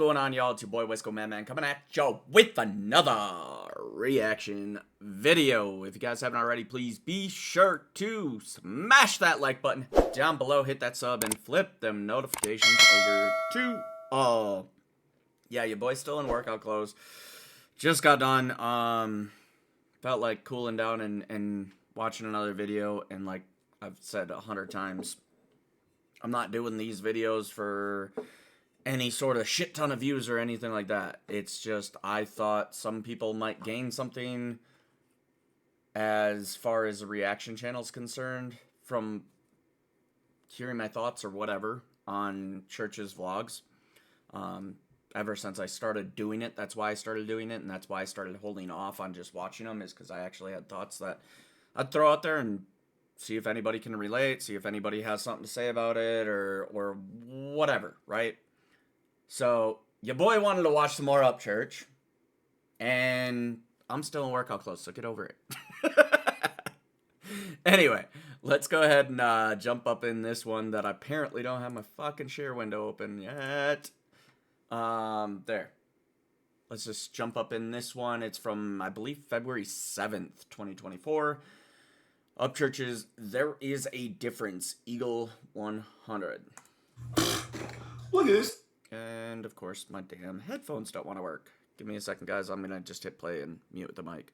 going on, y'all? It's your boy Wisco Man coming at y'all with another reaction video. If you guys haven't already, please be sure to smash that like button down below, hit that sub, and flip them notifications over to all. Yeah, your boy's still in workout clothes. Just got done. Felt like cooling down and watching another video, and like I've said 100 times, I'm not doing these videos for any sort of shit ton of views or anything like that. It's just I thought some people might gain something as far as a reaction channel is concerned from hearing my thoughts or whatever on Church's vlogs. Ever since I started doing it, that's why I started doing it, and that's why I started holding off on just watching them, is because I actually had thoughts that I'd throw out there and see if anybody can relate, see if anybody has something to say about it, or whatever, right? So, your boy wanted to watch some more Upchurch, and I'm still in workout clothes, so get over it. Anyway, let's go ahead and jump up in this one that I apparently don't have my fucking share window open yet. There. Let's just jump up in this one. It's from, I believe, February 7th, 2024. Upchurch's There Is a Difference, Eagle 100. Look at this. And, of course, my damn headphones don't want to work. Give me a second, guys. I'm going to just hit play and mute the mic.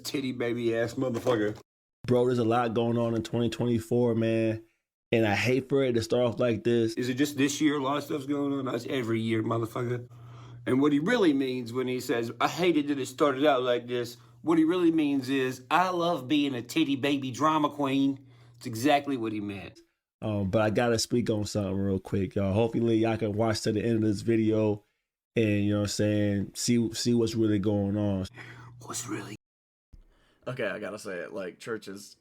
Titty baby ass motherfucker. Bro, there's a lot going on in 2024, man. And I hate for it to start off like this. Is it just this year? A lot of stuff's going on. That's every year, motherfucker. And what he really means when he says, I hated that it started out like this, what he really means is, I love being a titty baby drama queen. It's exactly what he meant. But I gotta speak on something real quick, y'all. Hopefully y'all can watch to the end of this video and, you know what I'm saying, see what's really going on. What's really? Okay, I gotta say it. Like, Church is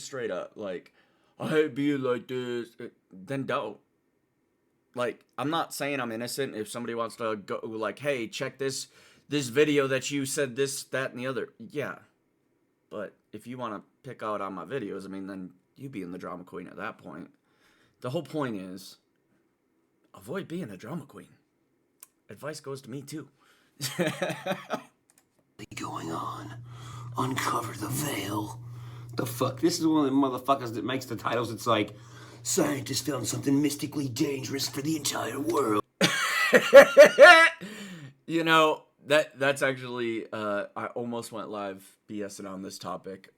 straight up, like, I hate being like this. Then don't. Like, I'm not saying I'm innocent. If somebody wants to go, like, hey, check this video that you said this, that, and the other. Yeah. But if you want to pick out on my videos, I mean, then you being the drama queen at that point. The whole point is, avoid being a drama queen. Advice goes to me, too. Going on? Uncover the veil. The fuck? This is one of the motherfuckers that makes the titles. It's like, scientists found something mystically dangerous for the entire world. You know, that's actually, I almost went live BSing on this topic.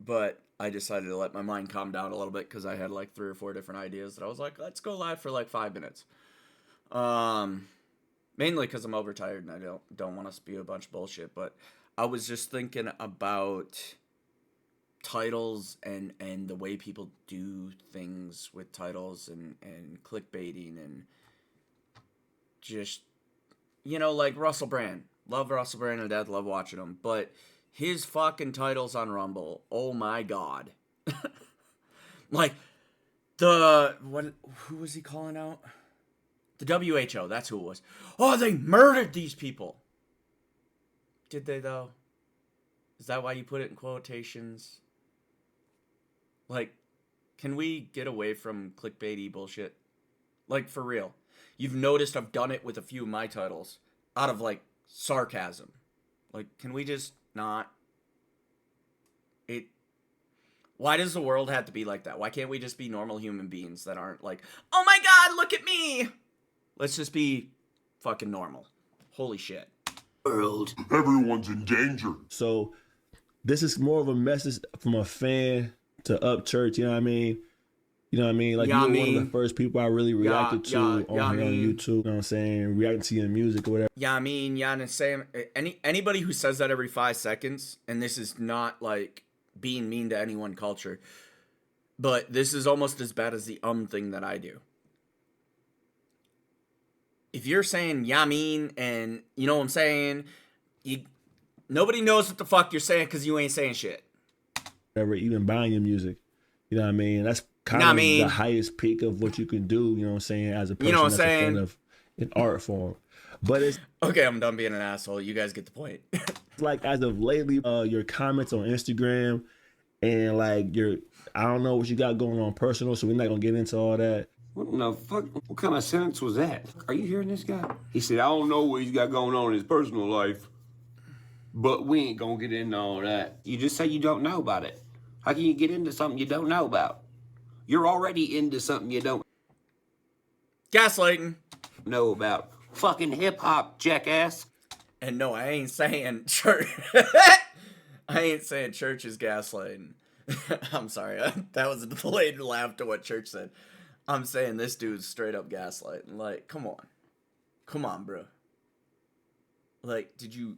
But I decided to let my mind calm down a little bit because I had like 3 or 4 different ideas that I was like, let's go live for like 5 minutes. Mainly because I'm overtired and I don't want to spew a bunch of bullshit, but I was just thinking about titles and the way people do things with titles and clickbaiting and just, you know, like Russell Brand. Love Russell Brand to death, love watching him, but his fucking titles on Rumble, oh my god. Like, who was he calling out? The WHO, that's who it was. Oh, they murdered these people. Did they, though? Is that why you put it in quotations? Like, can we get away from clickbaity bullshit? Like, for real. You've noticed I've done it with a few of my titles. Out of, like, sarcasm. Like, can we just not? Why does the world have to be like that? Why can't we just be normal human beings that aren't like, oh my god, look at me! Let's just be fucking normal. Holy shit. World. Everyone's in danger. So this is more of a message from a fan to Upchurch, you know what I mean? You know what I mean? Like, you were one of the first people I really reacted to on YouTube, you know what I'm saying? Reacting to your music or whatever. Yeah, I mean, anybody who says that every 5 seconds, and this is not like being mean to any one culture, but this is almost as bad as the thing that I do. If you're saying, yeah, I mean, and you know what I'm saying, nobody knows what the fuck you're saying because you ain't saying shit. Never even buying your music. You know what I mean? That's kind of the highest peak of what you can do, you know what I'm saying, as a person that's a fan of an art form. But it's... Okay, I'm done being an asshole. You guys get the point. Like, as of lately, your comments on Instagram and, like, I don't know what you got going on personal, so we're not going to get into all that. What in the fuck? What kind of sentence was that? Are you hearing this guy? He said, I don't know what he's got going on in his personal life, but we ain't gonna get into all that. You just say you don't know about it. How can you get into something you don't know about? You're already into something you don't Gaslighting. know about. Fucking hip-hop, jackass. And no, I ain't saying church. I ain't saying church is gaslighting. I'm sorry. That was a delayed laugh to what church said. I'm saying this dude's straight up gaslighting. Like, come on. Come on, bro. Like, did you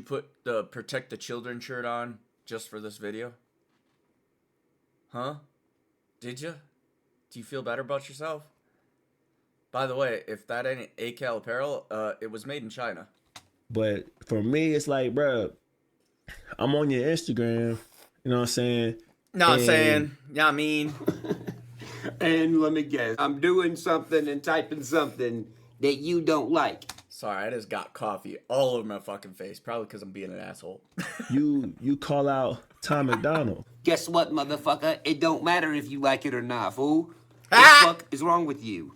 put the Protect the Children shirt on just for this video? Huh? Did you? Do you feel better about yourself? By the way, if that ain't ACAL apparel, it was made in China. But for me, it's like, bro, I'm on your Instagram. You know what I'm saying? No, I'm saying, yeah, I mean. And let me guess, I'm doing something and typing something that you don't like. Sorry, I just got coffee all over my fucking face. Probably because I'm being an asshole. You call out Tom McDonald. Guess what, motherfucker? It don't matter if you like it or not, fool. What the fuck is wrong with you?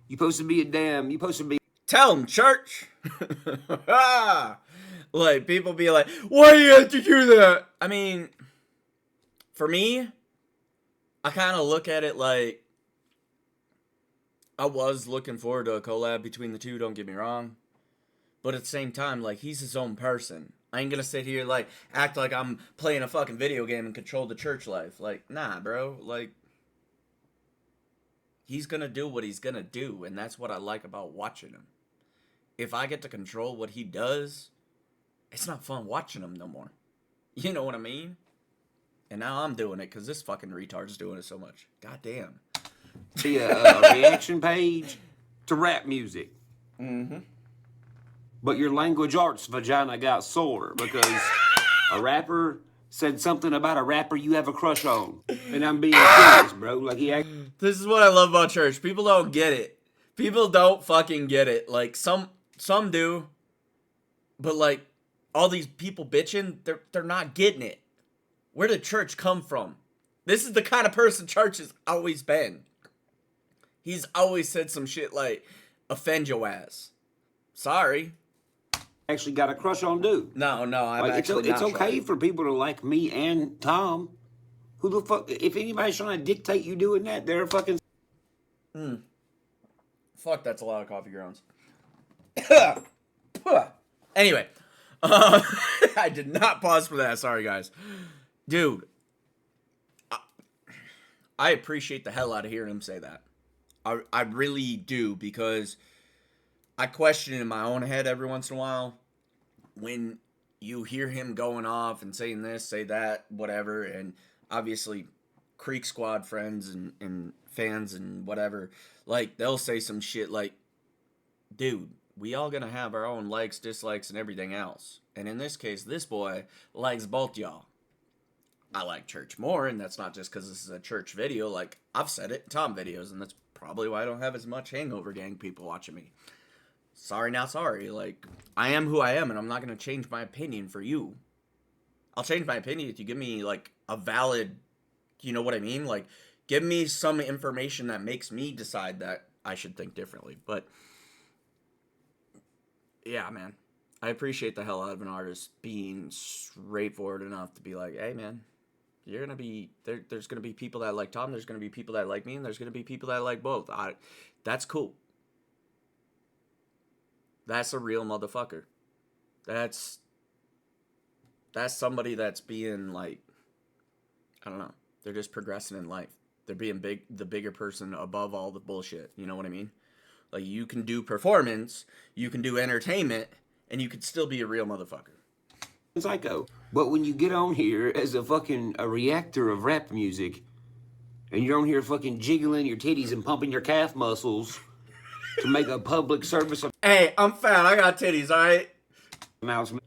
You supposed to be you supposed to be. Tell him, church. Like, people be like, why do you have to do that? I mean, for me, I kind of look at it like, I was looking forward to a collab between the two, don't get me wrong. But at the same time, like, he's his own person. I ain't gonna sit here, like, act like I'm playing a fucking video game and control the church life. Like, nah, bro. Like, he's gonna do what he's gonna do, and that's what I like about watching him. If I get to control what he does, it's not fun watching him no more. You know what I mean? And now I'm doing it because this fucking retard's doing it so much. God damn. See a reaction page to rap music. Mm-hmm. But your language arts vagina got sore because a rapper said something about a rapper you have a crush on. And I'm being serious, bro. Like This is what I love about church. People don't get it. People don't fucking get it. Like, some do. But, like, all these people bitching, they're not getting it. Where did church come from? This is the kind of person church has always been. He's always said some shit like, offend your ass. Sorry. actually got a crush on dude. No, I'm like, actually it's not okay sure. for people to like me and Tom. Who the fuck? If anybody's trying to dictate you doing that, they're fucking. Fuck, that's a lot of coffee grounds. Anyway, I did not pause for that. Sorry, guys. Dude, I appreciate the hell out of hearing him say that. I really do, because I question in my own head every once in a while when you hear him going off and saying this, say that, whatever, and obviously Creek Squad friends and fans and whatever, like, they'll say some shit like, dude, we all gonna have our own likes, dislikes, and everything else. And in this case, this boy likes both y'all. I like church more, and that's not just because this is a church video. Like, I've said it in Tom videos, and that's probably why I don't have as much Hangover Gang people watching me. Sorry, not sorry. Like, I am who I am, and I'm not going to change my opinion for you. I'll change my opinion if you give me, like, a valid, you know what I mean? Like, give me some information that makes me decide that I should think differently. But, yeah, man. I appreciate the hell out of an artist being straightforward enough to be like, hey, man, you're going to be, there's going to be people that like Tom, there's going to be people that like me, and there's going to be people that like both. That's cool. That's a real motherfucker. That's somebody that's being, like, I don't know. They're just progressing in life. They're being the bigger person above all the bullshit. You know what I mean? Like, you can do performance, you can do entertainment, and you could still be a real motherfucker. Psycho. But when you get on here as a reactor of rap music, and you're on here fucking jiggling your titties and pumping your calf muscles to make a public service Hey, I'm fat. I got titties, alright? announcement.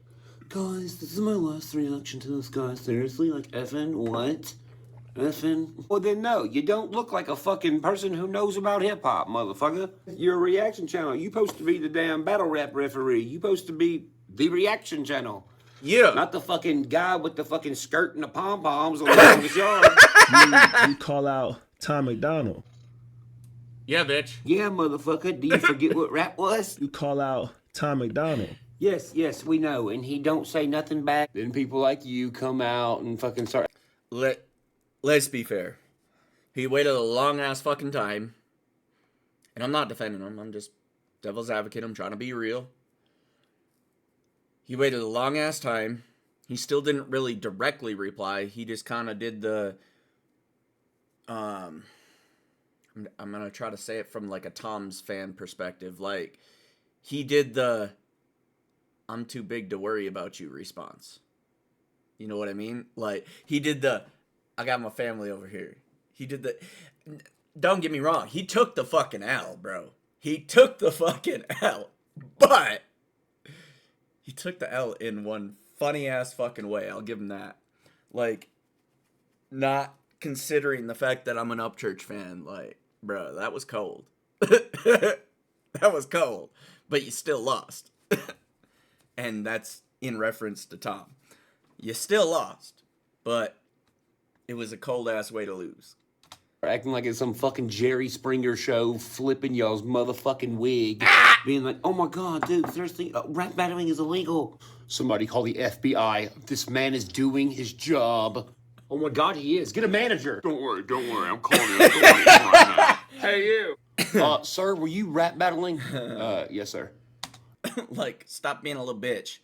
Guys, this is my last reaction to this guy. Seriously? Like, effing what? Effing? Well, then no, you don't look like a fucking person who knows about hip-hop, motherfucker. You're a reaction channel. You supposed to be the damn battle rap referee. You supposed to be the reaction channel. Yeah. Not the fucking guy with the fucking skirt and the pom-poms on the longest yard. You call out Tom McDonald. Yeah, bitch. Yeah, motherfucker. Do you forget what rap was? You call out Tom McDonald. Yes, we know. And he don't say nothing back. Then people like you come out and fucking start. Let's be fair. He waited a long-ass fucking time. And I'm not defending him. I'm just devil's advocate. I'm trying to be real. He waited a long-ass time. He still didn't really directly reply. He just kind of did the... I'm going to try to say it from like a Tom's fan perspective. Like, he did the... I'm too big to worry about you response. You know what I mean? Like, he did the... I got my family over here. He did the... Don't get me wrong. He took the fucking L, bro. He took the fucking L. But he took the L in one funny-ass fucking way. I'll give him that. Like, not considering the fact that I'm an Upchurch fan. Like, bro, that was cold. That was cold. But you still lost. And that's in reference to Tom. You still lost. But it was a cold-ass way to lose. Acting like it's some fucking Jerry Springer show, flipping y'all's motherfucking wig. Being like, oh my god, dude, seriously, rap battling is illegal. Somebody call the FBI. This man is doing his job. Oh my god, he is. Get a manager. Don't worry, I'm calling him. Right now. Hey, you. Sir, were you rap battling? Yes, sir. Like, stop being a little bitch.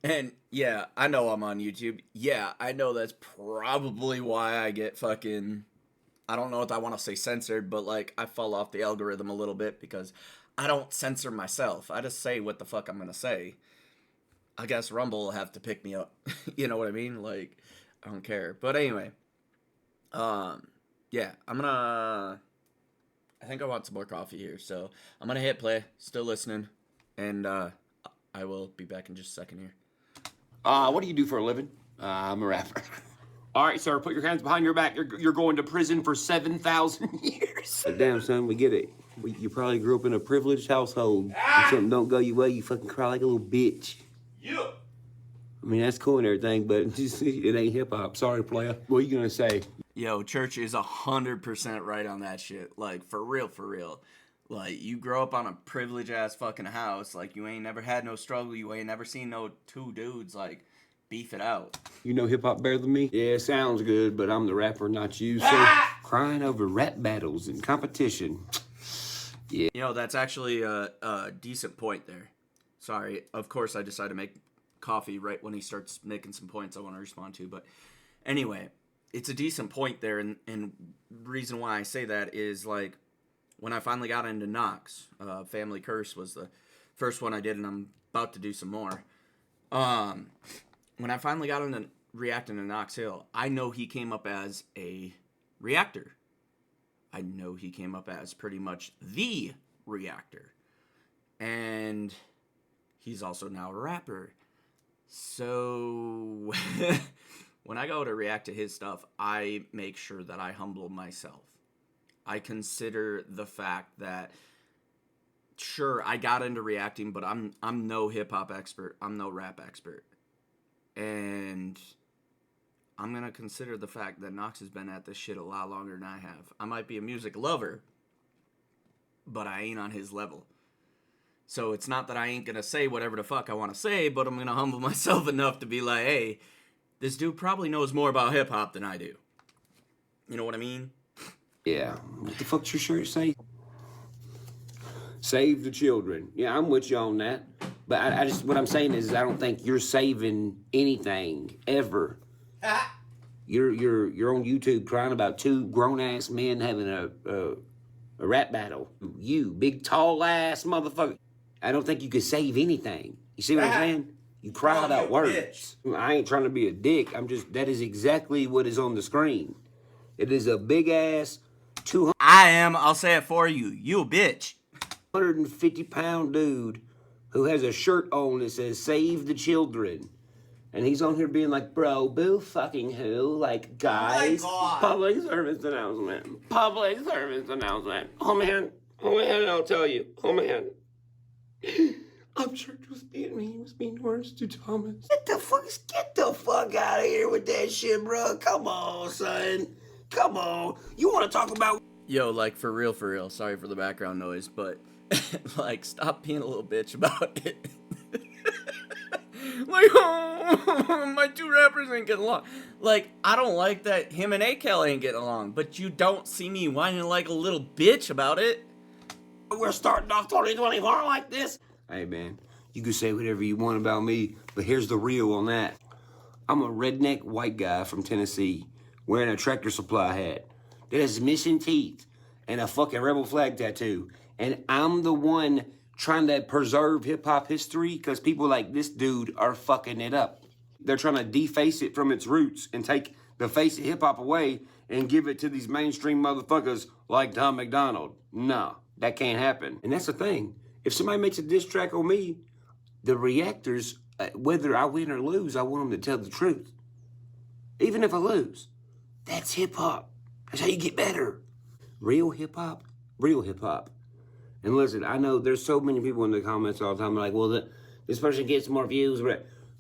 And, yeah, I know I'm on YouTube. Yeah, I know that's probably why I get fucking... I don't know if I want to say censored, but, like, I fall off the algorithm a little bit because I don't censor myself. I just say what the fuck I'm going to say. I guess Rumble will have to pick me up. You know what I mean? Like, I don't care. But anyway. Yeah, I'm going to... I think I want some more coffee here. So, I'm going to hit play. Still listening. And, I will be back in just a second here. What do you do for a living? I'm a rapper. All right, sir, put your hands behind your back. You're going to prison for 7,000 years. Damn, son, we get it. You probably grew up in a privileged household. If something don't go your way, you fucking cry like a little bitch. Yeah. I mean, that's cool and everything, but it ain't hip-hop. Sorry, player. What are you going to say? Yo, Church is 100% right on that shit. Like, for real, for real. Like, you grow up on a privileged-ass fucking house. Like, you ain't never had no struggle. You ain't never seen no two dudes, like... beef it out. You know hip-hop better than me? Yeah, sounds good, but I'm the rapper, not you. So crying over rap battles and competition. Yeah. You know, that's actually a decent point there. Sorry. Of course, I decided to make coffee right when he starts making some points I want to respond to. But anyway, it's a decent point there. And reason why I say that is, like, when I finally got into Knox, Family Curse was the first one I did, and I'm about to do some more. When I finally got into reacting to Knox Hill, I know he came up as a reactor. I know he came up as pretty much the reactor. And he's also now a rapper. So when I go to react to his stuff, I make sure that I humble myself. I consider the fact that, sure, I got into reacting, but I'm no hip-hop expert. I'm no rap expert. And I'm going to consider the fact that Knox has been at this shit a lot longer than I have. I might be a music lover, but I ain't on his level. So it's not that I ain't going to say whatever the fuck I want to say, but I'm going to humble myself enough to be like, hey, this dude probably knows more about hip-hop than I do. You know what I mean? Yeah. What the fuck's your shirt say? Save the children. Yeah, I'm with you on that. But I just, what I'm saying is, I don't think you're saving anything ever. You're on YouTube crying about two grown ass men having a rap battle. You big tall ass motherfucker. I don't think you could save anything. You see what I'm saying? You cry about words. I ain't trying to be a dick. That is exactly what is on the screen. It is a big ass 200. I'll say it for you. You a bitch. 150-pound dude who has a shirt on that says "Save the Children," and he's on here being like, "Bro, boo fucking who? Like, guys, public service announcement, public service announcement. Oh man, I'll tell you, oh man." Upchurch was being mean. He was being worse to Thomas. Get the fuck out of here with that shit, bro. Come on, son. Come on. You want to talk about Yo, like, for real, sorry for the background noise, but, like, stop being a little bitch about it. Like, oh, my two rappers ain't getting along. Like, I don't like that him and A-Kel ain't getting along, but you don't see me whining like a little bitch about it. We're starting off 2024 like this. Hey, man, you can say whatever you want about me, but here's the real on that. I'm a redneck white guy from Tennessee wearing a Tractor Supply hat that has missing teeth and a fucking rebel flag tattoo. And I'm the one trying to preserve hip-hop history because people like this dude are fucking it up. They're trying to deface it from its roots and take the face of hip-hop away and give it to these mainstream motherfuckers like Tom McDonald. No, that can't happen. And that's the thing. If somebody makes a diss track on me, the reactors, whether I win or lose, I want them to tell the truth. Even if I lose. That's hip-hop. That's how you get better. Real hip-hop, real hip-hop. And listen, I know there's so many people in the comments all the time like, well, this person gets more views.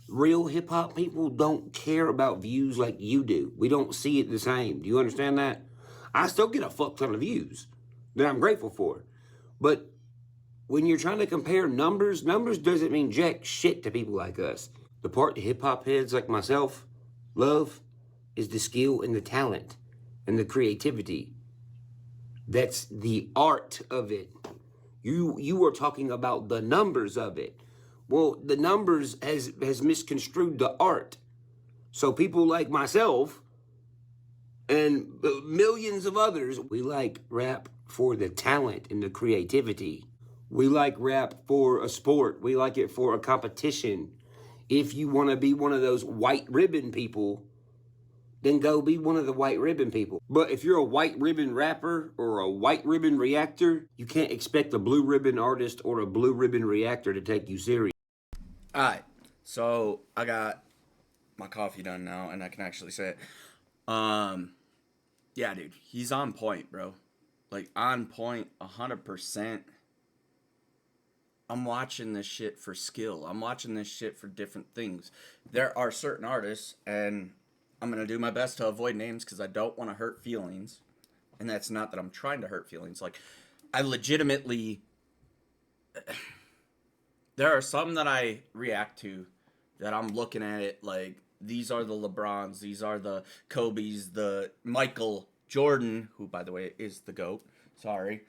Real hip-hop people don't care about views like you do. We don't see it the same. Do you understand that? I still get a fuck ton of views that I'm grateful for. But when you're trying to compare numbers doesn't mean jack shit to people like us. The part that hip-hop heads like myself love is the skill and the talent and the creativity. That's the art of it. You are talking about the numbers of it. Well, the numbers has misconstrued the art. So people like myself and millions of others, we like rap for the talent and the creativity. We like rap for a sport. We like it for a competition. If you want to be one of those white ribbon people, then go be one of the white ribbon people. But if you're a white ribbon rapper or a white ribbon reactor, you can't expect a blue ribbon artist or a blue ribbon reactor to take you serious. Alright, so I got my coffee done now, and I can actually say it. Yeah, dude, he's on point, bro. Like, on point, 100%. I'm watching this shit for skill. I'm watching this shit for different things. There are certain artists, and I'm going to do my best to avoid names because I don't want to hurt feelings. And that's not that I'm trying to hurt feelings. Like, I legitimately... There are some that I react to that I'm looking at it like, these are the LeBrons, these are the Kobe's, the Michael Jordan, who, by the way, is the GOAT. Sorry.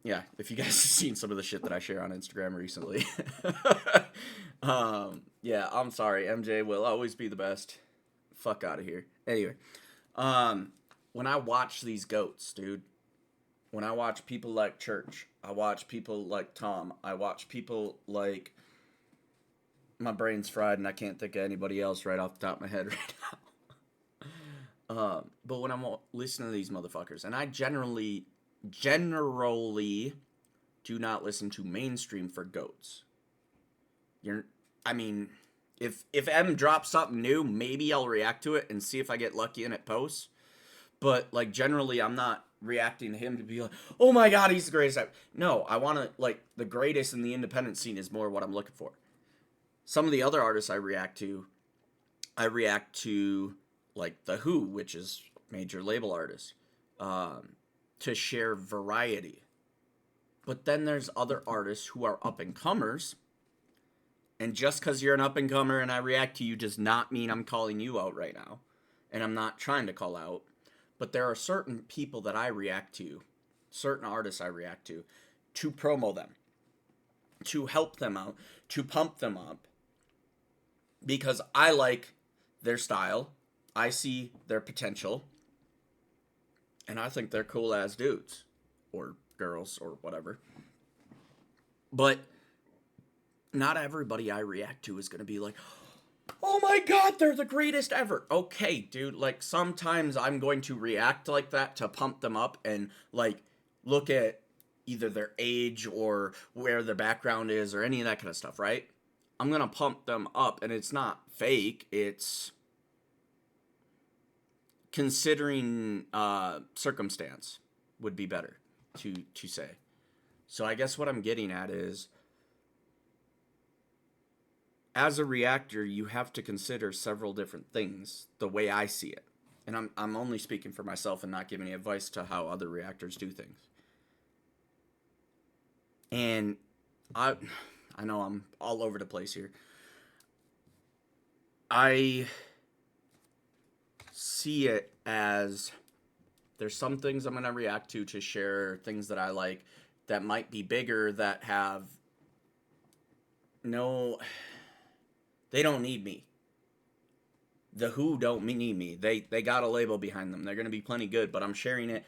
Yeah, if you guys have seen some of the shit that I share on Instagram recently. Yeah, I'm sorry. MJ will always be the best. Fuck out of here. Anyway, when I watch these GOATs, dude, when I watch people like Church, I watch people like Tom, I watch people like... My brain's fried and I can't think of anybody else right off the top of my head right now. But when I'm listening to these motherfuckers, and I generally do not listen to mainstream for GOATs. I mean, if M drops something new, maybe I'll react to it and see if I get lucky and it posts. But, like, generally, I'm not reacting to him to be like, oh my god, he's the greatest ever. No, I want to, like, the greatest in the independent scene is more what I'm looking for. Some of the other artists I react to, like, The Who, which is major label artists, to share variety. But then there's other artists who are up-and-comers, and just because you're an up-and-comer and I react to you does not mean I'm calling you out right now. And I'm not trying to call out. But there are certain people that I react to, certain artists I react to promo them, to help them out, to pump them up. Because I like their style, I see their potential, and I think they're cool ass dudes, or girls, or whatever. But not everybody I react to is going to be like, oh my god, they're the greatest ever. Okay, dude, like, sometimes I'm going to react like that to pump them up and, like, look at either their age or where their background is or any of that kind of stuff, right? I'm going to pump them up, and it's not fake. It's considering circumstance would be better to say. So I guess what I'm getting at is, as a reactor, you have to consider several different things the way I see it. and I'm only speaking for myself and not giving any advice to how other reactors do things. And I know I'm all over the place here. I see it as there's some things I'm going to react to share things that I like that might be bigger, that have no, they don't need me. The Who don't need me. They got a label behind them. They're going to be plenty good, but I'm sharing it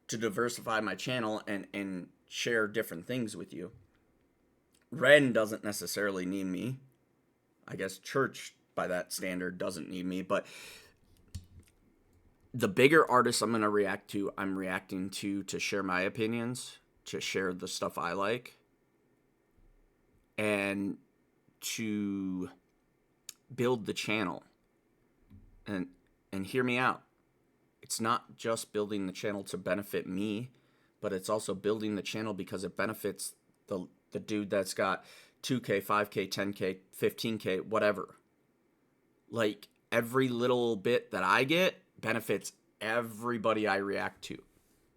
to diversify my channel and share different things with you. Ren doesn't necessarily need me. I guess Church, by that standard, doesn't need me, but the bigger artists I'm going to react to, I'm reacting to share my opinions, to share the stuff I like, and to build the channel. And hear me out. It's not just building the channel to benefit me, but it's also building the channel because it benefits the dude that's got 2K, 5K, 10K, 15K, whatever. Like, every little bit that I get benefits everybody I react to.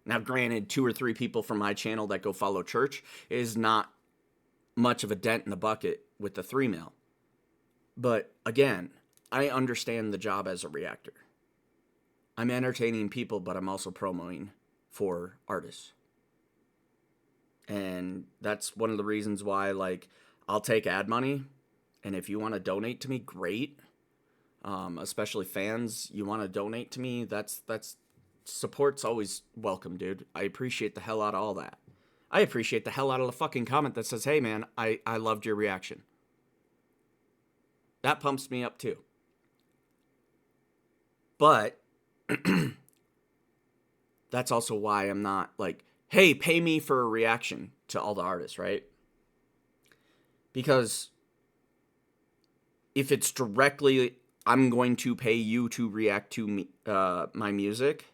Now, granted, 2 or 3 people from my channel that go follow Church is not much of a dent in the bucket with the 3 mil. But, again, I understand the job as a reactor. I'm entertaining people, but I'm also promoting for artists. And that's one of the reasons why, like, I'll take ad money. And if you want to donate to me, great. Especially fans, you want to donate to me, that's support's always welcome, dude. I appreciate the hell out of all that. I appreciate the hell out of the fucking comment that says, hey, man, I loved your reaction. That pumps me up, too. But that's also why I'm not like, hey, pay me for a reaction to all the artists, right? Because if it's directly, I'm going to pay you to react to me, my music,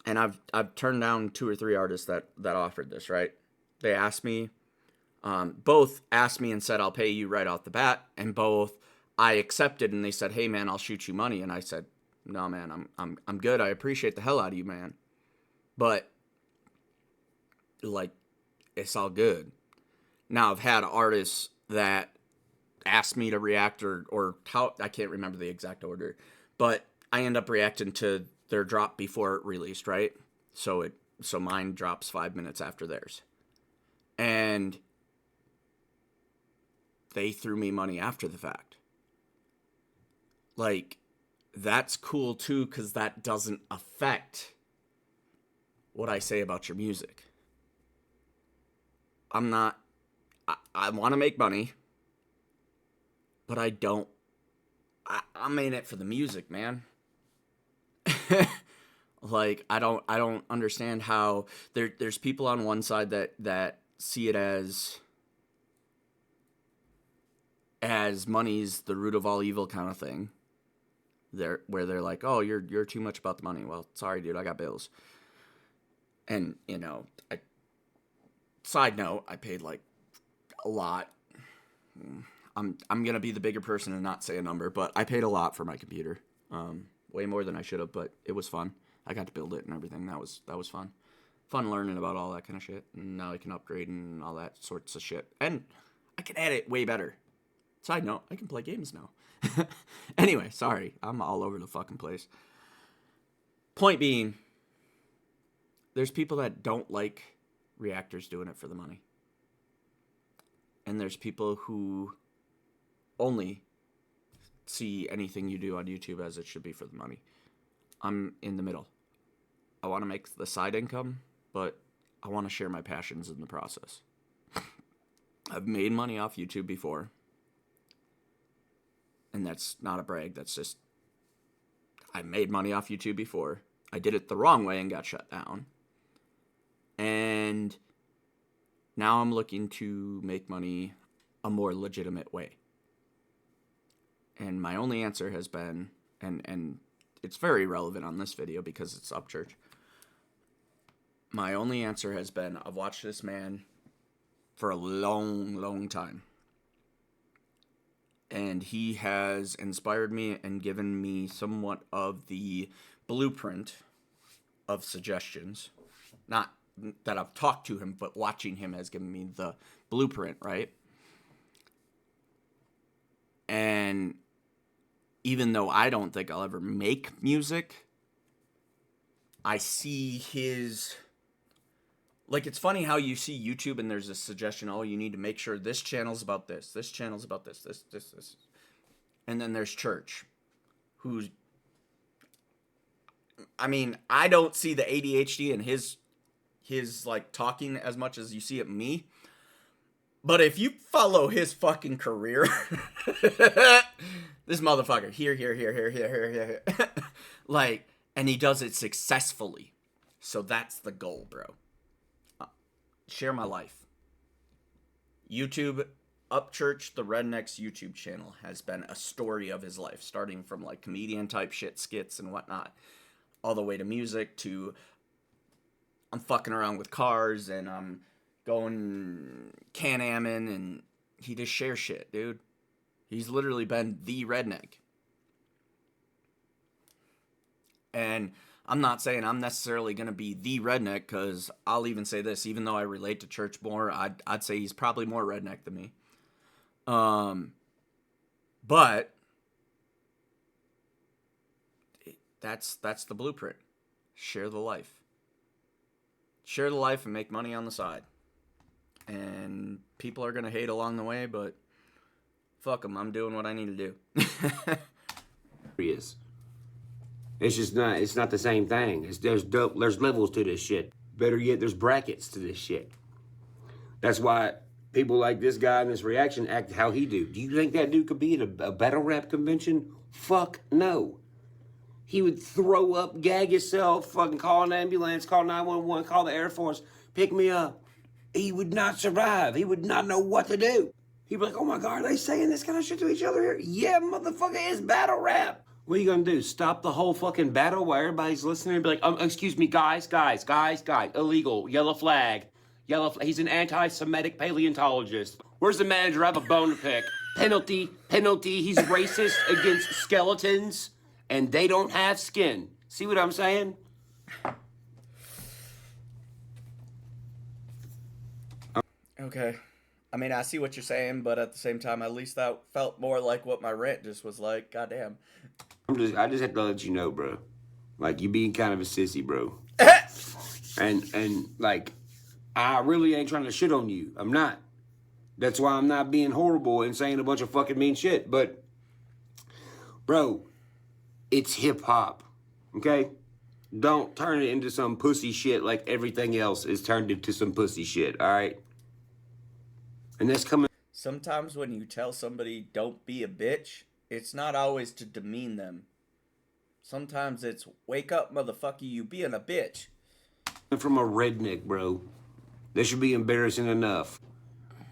and I've turned down 2 or 3 artists that offered this, right? They asked me, both asked me and said, I'll pay you right off the bat, and both I accepted, and they said, hey, man, I'll shoot you money. And I said, no, man, I'm good. I appreciate the hell out of you, man. But, like, it's all good. Now, I've had artists that asked me to react or how, I can't remember the exact order, but I end up reacting to their drop before it released, right? So mine drops 5 minutes after theirs. And they threw me money after the fact. Like, that's cool too, because that doesn't affect what I say about your music. I want to make money, but I'm in it for the music, man. Like, I don't understand how there's people on one side that see it as money's the root of all evil kind of thing. Where they're like, oh, you're too much about the money. Well, sorry, dude, I got bills. And, you know, side note, I paid like a lot. I'm gonna be the bigger person and not say a number, but I paid a lot for my computer. Way more than I should have, but it was fun. I got to build it and everything. That was fun. Fun learning about all that kind of shit. And now I can upgrade and all that sorts of shit. And I can edit way better. Side note, I can play games now. Anyway, sorry. I'm all over the fucking place. Point being, there's people that don't like reactors doing it for the money. And there's people who only see anything you do on YouTube as it should be for the money. I'm in the middle. I want to make the side income, but I want to share my passions in the process. I've made money off YouTube before. And that's not a brag. That's just, I made money off YouTube before. I did it the wrong way and got shut down. And now I'm looking to make money a more legitimate way. And my only answer has been, and it's very relevant on this video because it's Upchurch. My only answer has been, I've watched this man for a long, long time. And he has inspired me and given me somewhat of the blueprint of suggestions. Not that I've talked to him, but watching him has given me the blueprint, right? And even though I don't think I'll ever make music, I see his... Like, it's funny how you see YouTube and there's a suggestion, oh, you need to make sure this channel's about this channel's about this. And then there's Church, who's... I mean, I don't see the ADHD in his like, talking as much as you see it in me. But if you follow his fucking career... this motherfucker, here. Like, and he does it successfully. So that's the goal, bro. Share my life. YouTube, Upchurch, the Redneck's YouTube channel, has been a story of his life, starting from like comedian type shit, skits and whatnot, all the way to music, to I'm fucking around with cars and I'm going Can-Amming, and he just shares shit, dude. He's literally been the redneck. And I'm not saying I'm necessarily going to be the redneck, because I'll even say this, even though I relate to Church more, I'd say he's probably more redneck than me. But that's the blueprint. Share the life. Share the life and make money on the side. And people are going to hate along the way, but fuck them. I'm doing what I need to do. He is. It's just not. It's not the same thing. There's levels to this shit. Better yet, there's brackets to this shit. That's why people like this guy in this reaction act how he do. Do you think that dude could be at a battle rap convention? Fuck no. He would throw up, gag himself, fucking call an ambulance, call 911, call the Air Force, pick me up. He would not survive. He would not know what to do. He'd be like, oh my God, are they saying this kind of shit to each other here? Yeah, motherfucker, it's battle rap. What are you gonna do? Stop the whole fucking battle while everybody's listening and be like, excuse me, guys, illegal, yellow flag. He's an anti-Semitic paleontologist. Where's the manager? I have a bone to pick. Penalty, he's racist against skeletons, and they don't have skin. See what I'm saying? Okay. I mean, I see what you're saying, but at the same time, at least that felt more like what my rant just was like. Goddamn. I just have to let you know, bro. Like, you being kind of a sissy, bro. and like, I really ain't trying to shit on you. I'm not. That's why I'm not being horrible and saying a bunch of fucking mean shit. But, bro, it's hip-hop, okay? Don't turn it into some pussy shit like everything else is turned into some pussy shit, all right? And that's coming... Sometimes when you tell somebody, don't be a bitch, it's not always to demean them. Sometimes it's, wake up, motherfucker, you being a bitch. From a redneck, bro. That should be embarrassing enough.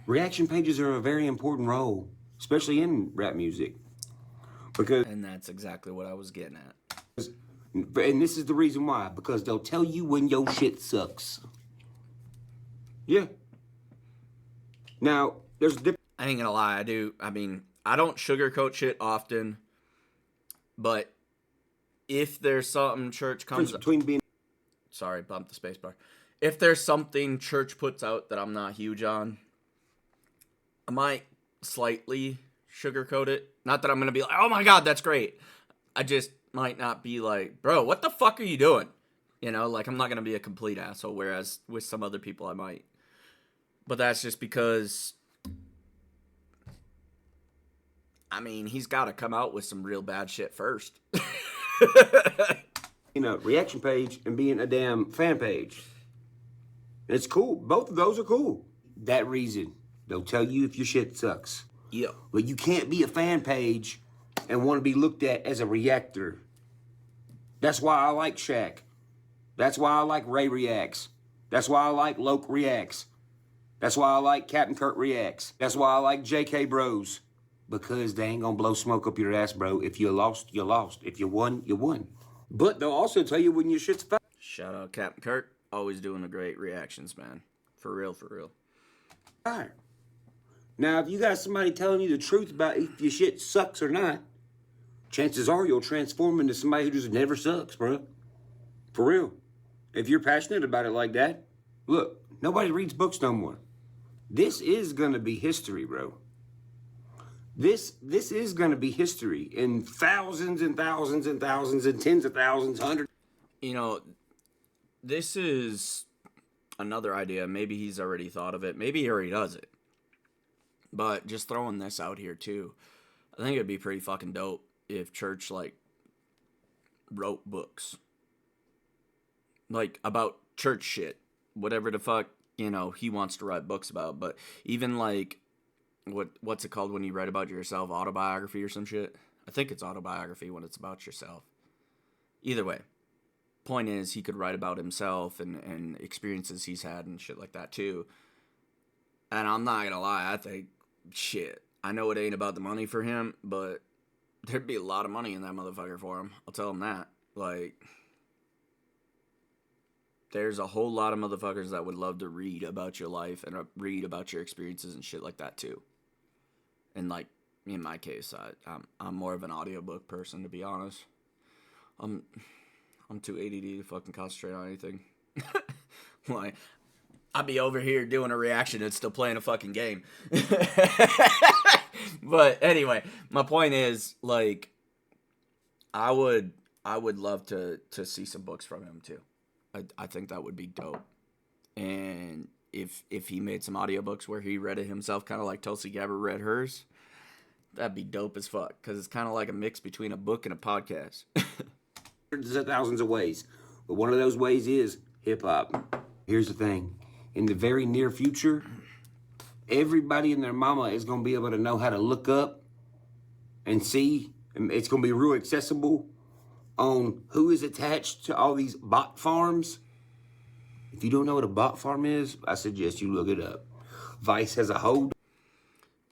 Reaction pages are a very important role, especially in rap music. And that's exactly what I was getting at. And this is the reason why. Because they'll tell you when your shit sucks. Yeah. Now, there's... I ain't gonna lie, I don't sugarcoat shit often, but if there's something Church comes up... Sorry, bumped the space bar. If there's something Church puts out that I'm not huge on, I might slightly sugarcoat it. Not that I'm gonna be like, oh my God, that's great. I just might not be like, bro, what the fuck are you doing? You know, like, I'm not gonna be a complete asshole, whereas with some other people I might. But that's just because... I mean, he's got to come out with some real bad shit first. You know, reaction page and being a damn fan page. It's cool. Both of those are cool. That reason, they'll tell you if your shit sucks. Yeah. But you can't be a fan page and want to be looked at as a reactor. That's why I like Shaq. That's why I like Ray Reacts. That's why I like Loke Reacts. That's why I like Captain Kurt Reacts. That's why I like JK Bros. Because they ain't gonna blow smoke up your ass, bro. If you lost, you lost. If you won, you won. But they'll also tell you when your shit's fat. Shout out Captain Kurt. Always doing the great reactions, man. For real, for real. Fire. Now, if you got somebody telling you the truth about if your shit sucks or not, chances are you'll transform into somebody who just never sucks, bro. For real. If you're passionate about it like that, look, nobody reads books no more. This is going to be history, bro. This is going to be history in thousands and thousands and thousands and tens of thousands, hundreds. You know, this is another idea. Maybe he's already thought of it. Maybe he already does it. But just throwing this out here, too. I think it'd be pretty fucking dope if Church, like, wrote books. Like, about church shit. Whatever the fuck, you know, he wants to write books about. But even, like, what's it called when you write about yourself? Autobiography or some shit? I think it's autobiography when it's about yourself. Either way. Point is, he could write about himself and experiences he's had and shit like that, too. And I'm not gonna lie, I think, shit, I know it ain't about the money for him, but there'd be a lot of money in that motherfucker for him. I'll tell him that. Like, there's a whole lot of motherfuckers that would love to read about your life and read about your experiences and shit like that, too. And, like, in my case, I'm more of an audiobook person, to be honest. I'm too ADD to fucking concentrate on anything. Like, I'd be over here doing a reaction and still playing a fucking game. But anyway, my point is, like, I would love to see some books from him too. I think that would be dope. And if he made some audiobooks where he read it himself, kind of like Tulsi Gabbard read hers, that'd be dope as fuck. Because it's kind of like a mix between a book and a podcast. There's thousands of ways. But one of those ways is hip-hop. Here's the thing. In the very near future, everybody and their mama is going to be able to know how to look up and see. And it's going to be real accessible on who is attached to all these bot farms. If you don't know what a bot farm is, I suggest you look it up. Vice has a whole...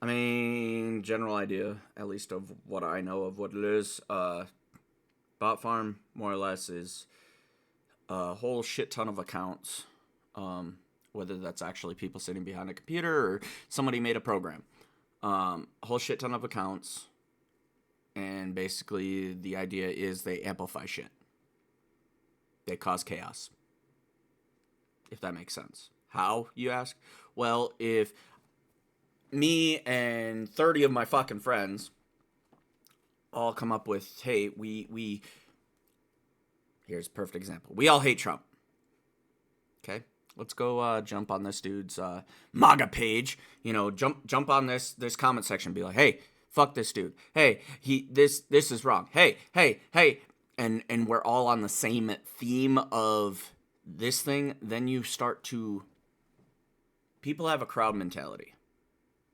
I mean, general idea, at least of what I know of what it is. Bot farm, more or less, is a whole shit ton of accounts. Whether that's actually people sitting behind a computer or somebody made a program. A whole shit ton of accounts. And basically the idea is they amplify shit. They cause chaos. If that makes sense. How, you ask? Well, if me and 30 of my fucking friends all come up with, hey, we here's a perfect example. We all hate Trump. Okay? Let's go jump on this dude's MAGA page. You know, jump on this comment section and be like, hey, fuck this dude. Hey, this is wrong. Hey. And we're all on the same theme of this thing. Then you start to... People have a crowd mentality.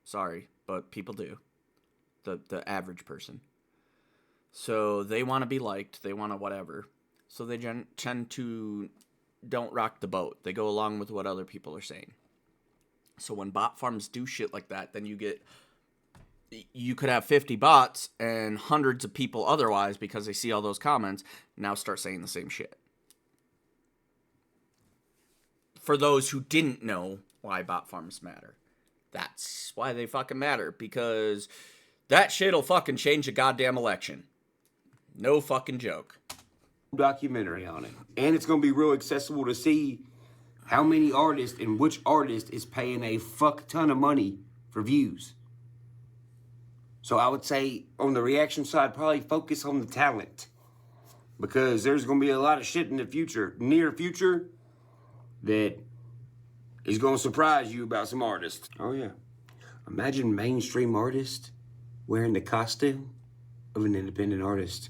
Sorry, but people do. The average person. So they want to be liked. They want to whatever. So they tend to... don't rock the boat. They go along with what other people are saying. So when bot farms do shit like that, then you could have 50 bots and hundreds of people otherwise, because they see all those comments, now start saying the same shit. For those who didn't know why bot farms matter, that's why they fucking matter, because that shit'll fucking change a goddamn election. No fucking joke. Documentary on it, and it's going to be real accessible to see how many artists and which artist is paying a fuck ton of money for views. So I would say on the reaction side, probably focus on the talent, because there's going to be a lot of shit in the future, near future, that is going to surprise you about some artists. Oh yeah, imagine mainstream artist wearing the costume of an independent artist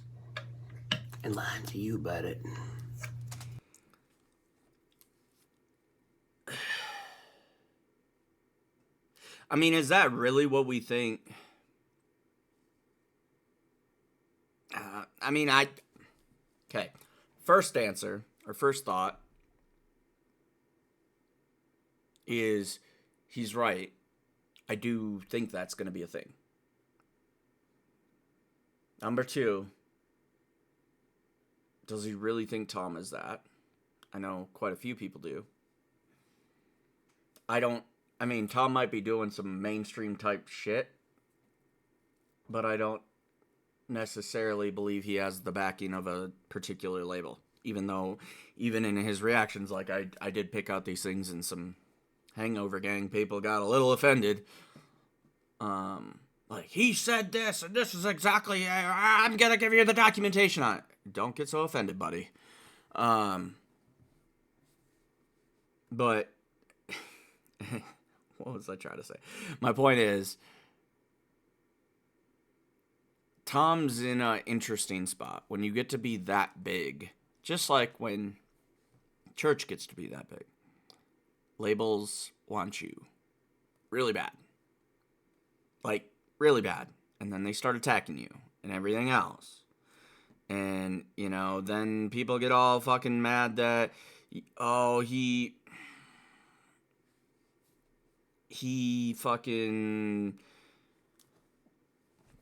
and lying to you about it. I mean, is that really what we think? Okay. First answer, or first thought, is he's right. I do think that's going to be a thing. Number two, does he really think Tom is that? I know quite a few people do. I don't I mean, Tom might be doing some mainstream type shit, but I don't necessarily believe he has the backing of a particular label. Even though, even in his reactions, like, I did pick out these things, and some Hangover Gang people got a little offended. Like, he said this, and this is exactly, I'm gonna give you the documentation on it. Don't get so offended, buddy. But, what was I trying to say? My point is, Tom's in an interesting spot. When you get to be that big, just like when Church gets to be that big, labels want you really bad. Like, really bad. And then they start attacking you and everything else. And, you know, then people get all fucking mad that, oh, he fucking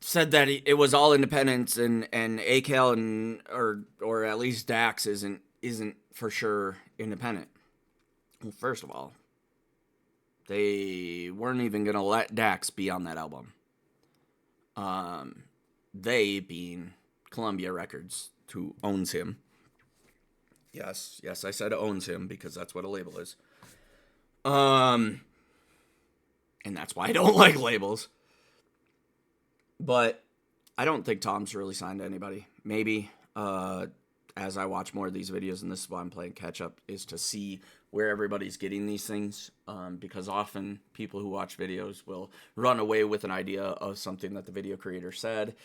said that it was all independents, and ACAL and or at least Dax isn't for sure independent. Well, first of all, they weren't even gonna let Dax be on that album. They being Columbia Records, who owns him. Yes, I said owns him because that's what a label is. And that's why I don't like labels. But I don't think Tom's really signed to anybody. Maybe as I watch more of these videos, and this is why I'm playing catch up, is to see where everybody's getting these things. Because often people who watch videos will run away with an idea of something that the video creator said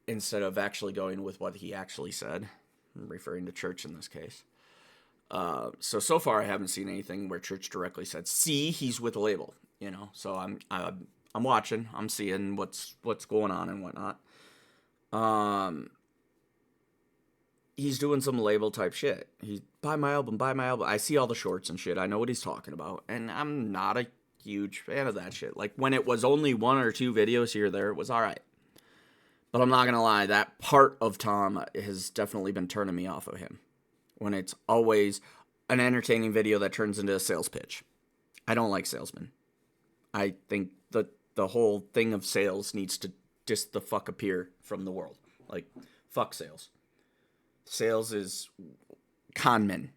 instead of actually going with what he actually said. I'm referring to Church in this case. So far I haven't seen anything where Church directly said, "See, he's with a label," you know. So I'm watching, I'm seeing what's going on and whatnot. He's doing some label type shit. He's buy my album. I see all the shorts and shit. I know what he's talking about, and I'm not a huge fan of that shit. Like, when it was only 1 or 2 videos here or there, it was all right. But I'm not gonna lie, that part of Tom has definitely been turning me off of him. When it's always an entertaining video that turns into a sales pitch. I don't like salesmen. I think the whole thing of sales needs to just the fuck appear from the world. Like, fuck sales. Sales is conmen.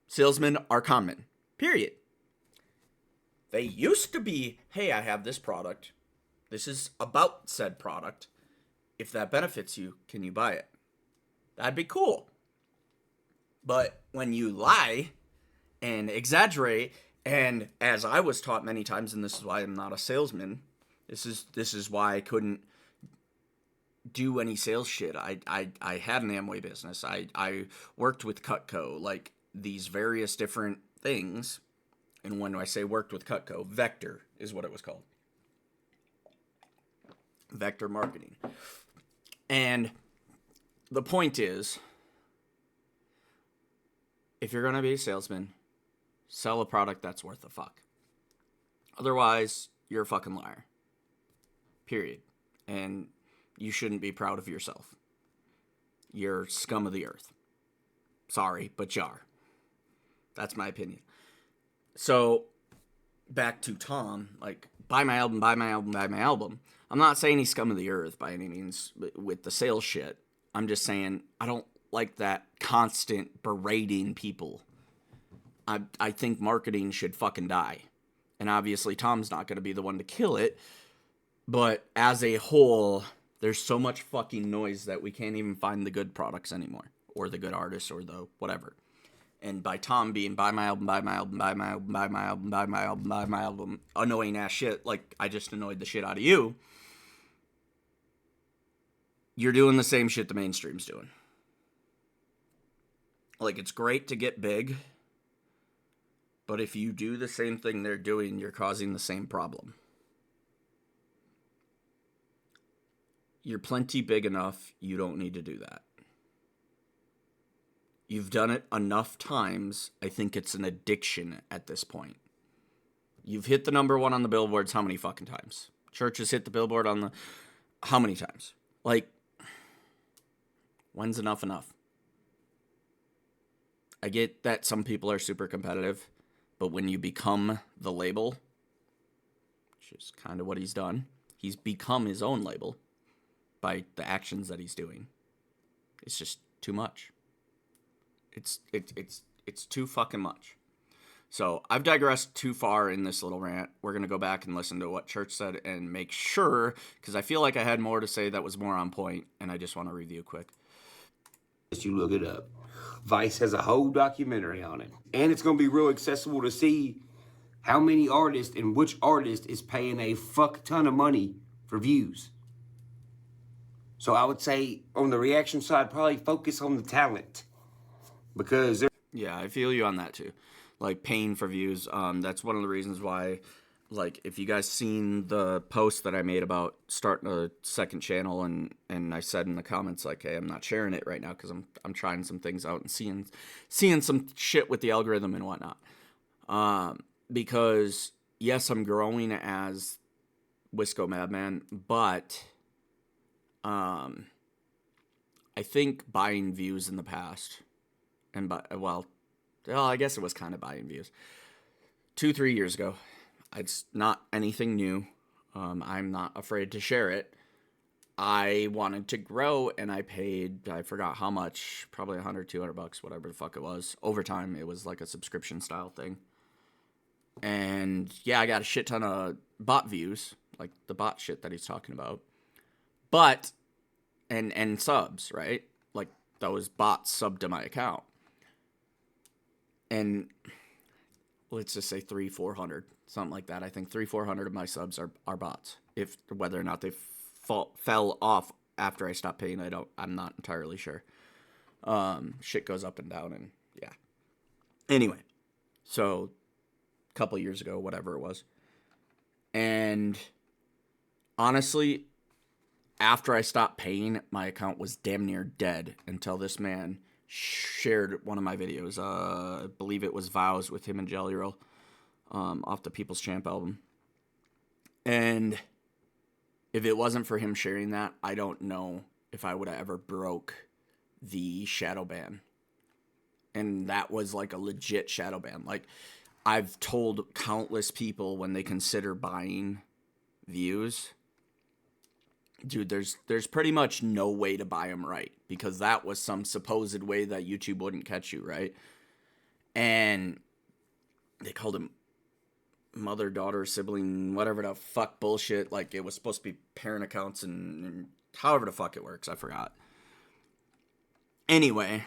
Salesmen are conmen. Period. They used to be, hey, I have this product. This is about said product. If that benefits you, can you buy it? That'd be cool. But when you lie and exaggerate, and as I was taught many times, and this is why I'm not a salesman, this is why I couldn't do any sales shit. I had an Amway business. I worked with Cutco, like these various different things. And when I say worked with Cutco, Vector is what it was called. Vector marketing. And the point is, if you're going to be a salesman, sell a product that's worth a fuck. Otherwise, you're a fucking liar. Period. And you shouldn't be proud of yourself. You're scum of the earth. Sorry, but you are. That's my opinion. So, back to Tom, like, buy my album. I'm not saying he's scum of the earth by any means with the sales shit. I'm just saying I don't like that constant berating people. I think marketing should fucking die. And obviously Tom's not going to be the one to kill it. But as a whole, there's so much fucking noise that we can't even find the good products anymore. Or the good artists or the whatever. And by Tom being buy my album, annoying ass shit, like I just annoyed the shit out of you, you're doing the same shit the mainstream's doing. Like, it's great to get big, but if you do the same thing they're doing, you're causing the same problem. You're plenty big enough, you don't need to do that. You've done it enough times, I think it's an addiction at this point. You've hit the number 1 on the billboards how many fucking times? Church has hit the billboard on the... how many times? Like, when's enough? I get that some people are super competitive, but when you become the label, which is kind of what he's done. He's become his own label by the actions that he's doing. It's just too much. It's too fucking much. So I've digressed too far in this little rant. We're going to go back and listen to what Church said and make sure, because I feel like I had more to say that was more on point, and I just want to review quick. You look it up. Vice has a whole documentary on it. And it's going to be real accessible to see how many artists and which artist is paying a fuck ton of money for views. So I would say on the reaction side, probably focus on the talent. Because yeah, I feel you on that too. Like paying for views. That's one of the reasons why, like, if you guys seen the post that I made about starting a second channel, and I said in the comments, like, hey, I'm not sharing it right now because I'm trying some things out and seeing some shit with the algorithm and whatnot. Because yes, I'm growing as Wisco Madman, but I think buying views in the past, and well, I guess it was kind of buying views 2-3 years ago. It's not anything new. I'm not afraid to share it. I wanted to grow, and I paid, I forgot how much, probably $100-$200, whatever the fuck it was. Over time, it was like a subscription style thing. And yeah, I got a shit ton of bot views, like the bot shit that he's talking about. But, and subs, right? Like those bots subbed to my account. And let's just say 300-400, something like that. I think 300-400 of my subs are bots. If whether or not they fell off after I stopped paying, I'm not entirely sure. Shit goes up and down, and yeah. Anyway, so a couple years ago, whatever it was, and honestly, after I stopped paying, my account was damn near dead until this man shared one of my videos. I believe it was Vows with him and Jelly Roll, off the People's Champ album. And if it wasn't for him sharing that, I don't know if I would have ever broke the shadow ban. And that was like a legit shadow ban. Like, I've told countless people when they consider buying views, dude, there's pretty much no way to buy them right, because that was some supposed way that YouTube wouldn't catch you, right? And they called him mother, daughter, sibling, whatever the fuck bullshit. Like, it was supposed to be parent accounts and however the fuck it works, I forgot. Anyway,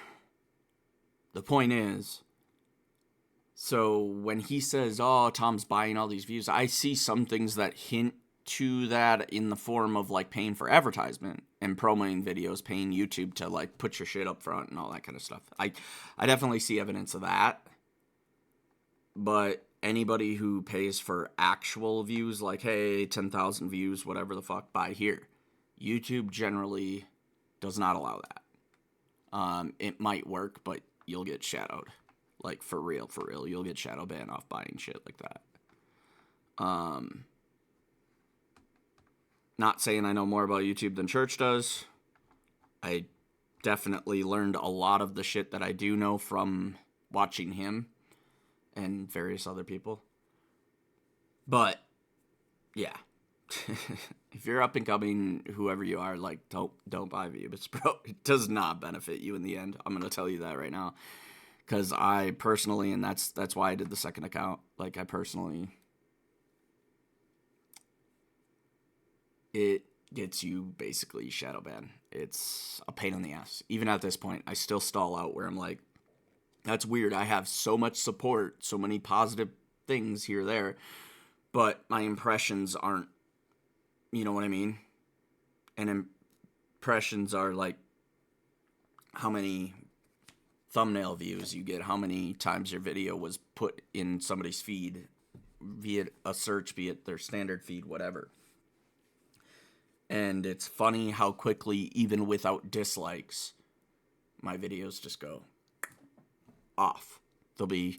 the point is, so when he says, oh, Tom's buying all these views, I see some things that hint to that in the form of like paying for advertisement and promoting videos, paying YouTube to like put your shit up front and all that kind of stuff. I definitely see evidence of that. But anybody who pays for actual views, like, hey, 10,000 views, whatever the fuck, buy here, YouTube generally does not allow that. It might work, but you'll get shadowed. Like, for real, you'll get shadow banned off buying shit like that. Not saying I know more about YouTube than Church does. I definitely learned a lot of the shit that I do know from watching him and various other people. But, yeah. If you're up and coming, whoever you are, like, don't buy views, bro. It does not benefit you in the end. I'm going to tell you that right now. Because I personally, and that's why I did the second account, like, I personally, it gets you basically shadow ban. It's a pain in the ass. Even at this point, I still stall out where I'm like, that's weird. I have so much support, so many positive things here, there, but my impressions aren't, you know what I mean? And impressions are like how many thumbnail views you get, how many times your video was put in somebody's feed, via a search, be it their standard feed, whatever. And it's funny how quickly, even without dislikes, my videos just go off. They'll be,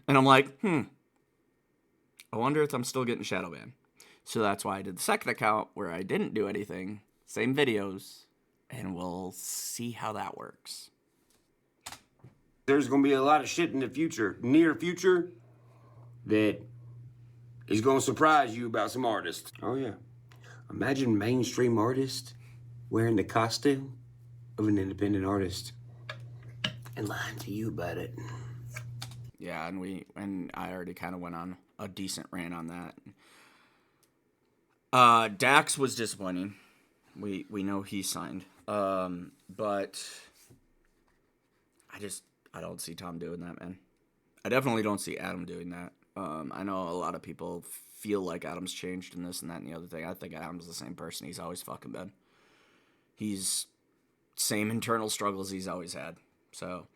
and I'm like, I wonder if I'm still getting shadow banned. So that's why I did the second account where I didn't do anything, same videos, and we'll see how that works. There's going to be a lot of shit in the future, near future, that is going to surprise you about some artists. Oh, yeah. Imagine mainstream artist wearing the costume of an independent artist and lying to you about it. Yeah, and I already kind of went on a decent rant on that. Dax was disappointing. We know he signed. But I don't see Tom doing that, man. I definitely don't see Adam doing that. I know a lot of people feel like Adam's changed in this and that and the other thing. I think Adam's the same person he's always fucking been. He's same internal struggles he's always had. So,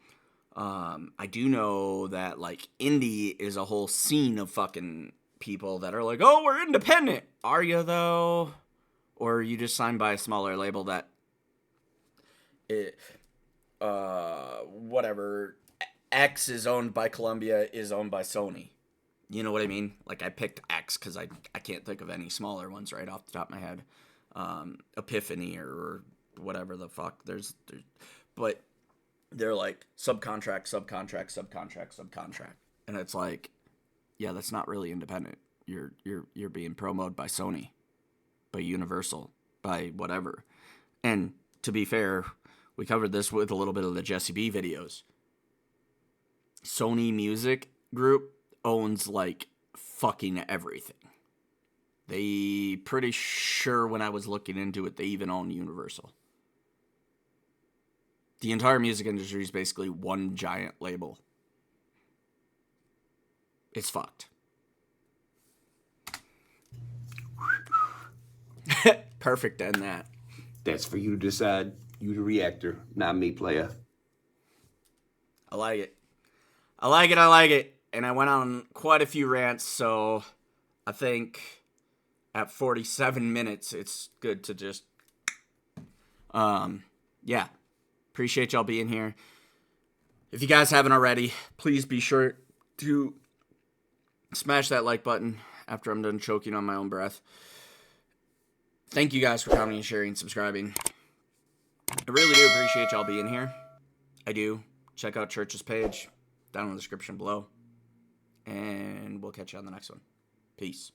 I do know that, like, indie is a whole scene of fucking people that are like, oh, we're independent. Are you, though? Or are you just signed by a smaller label that whatever, X is owned by Columbia is owned by Sony. You know what I mean? Like, I picked X because I can't think of any smaller ones right off the top of my head. Epiphany or whatever the fuck. But they're like subcontract. And it's like, yeah, that's not really independent. You're being promoted by Sony, by Universal, by whatever. And to be fair, we covered this with a little bit of the Jesse B videos. Sony Music Group owns like fucking everything. They pretty sure when I was looking into it, they even own Universal. The entire music industry is basically one giant label. It's fucked. Perfect to end that. That's for you to decide. You the reactor, not me, player. I like it. And I went on quite a few rants, so I think at 47 minutes, it's good to just, yeah. Appreciate y'all being here. If you guys haven't already, please be sure to smash that like button after I'm done choking on my own breath. Thank you guys for commenting, sharing, subscribing. I really do appreciate y'all being here. I do. Check out Church's page down in the description below. And we'll catch you on the next one. Peace.